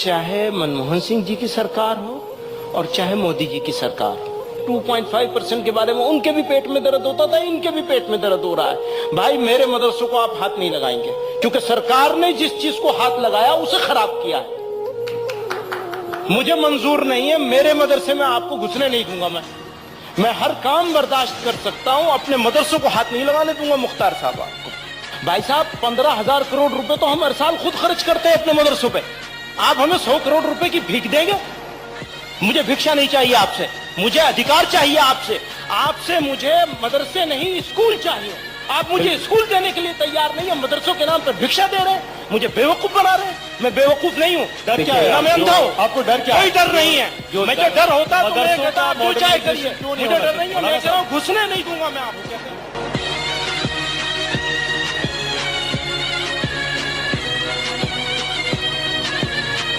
چاہے منموہن سنگھ جی کی سرکار ہو اور چاہے مودی جی کی سرکار ہو، 2.5% کے بارے میں ان کے بھی پیٹ میں درد ہوتا تھا، ان کے بھی پیٹ میں درد ہو رہا ہے۔ بھائی میرے مدرسوں کو آپ ہاتھ نہیں لگائیں گے، کیونکہ سرکار نے جس چیز کو ہاتھ لگایا اسے خراب کیا ہے۔ مجھے منظور نہیں ہے، میرے مدرسے میں آپ کو گھسنے نہیں دوں گا۔ میں ہر کام برداشت کر سکتا ہوں، اپنے مدرسوں کو ہاتھ نہیں لگانے دوں گا۔ مختار صاحب آپ کو، بھائی صاحب 15,000 کروڑ روپے تو ہم ہر سال خود خرچ کرتے ہیں اپنے مدرسوں پہ، آپ ہمیں 100 کروڑ روپے کی بھیک دیں گے؟ مجھے بھکشا نہیں چاہیے آپ سے، مجھے ادھیکار چاہیے آپ سے مجھے مدرسے نہیں اسکول چاہیے۔ آپ مجھے اسکول دینے کے لیے تیار نہیں ہیں، مدرسوں کے نام پر بھکشا دے رہے ہیں، مجھے بیوقوف بنا رہے ہیں۔ میں بیوقوف نہیں ہوں، ڈر کیا ہے؟ میں اندھا ہوں، آپ کو ڈر کیا؟ کوئی ڈر نہیں ہے، مجھے ڈر ہوتا تو میں کہتا جو چاہے کریے، مجھے ڈر نہیں ہے، میں کہہ رہا ہوں گھسنے نہیں دوں گا میں آپ کو۔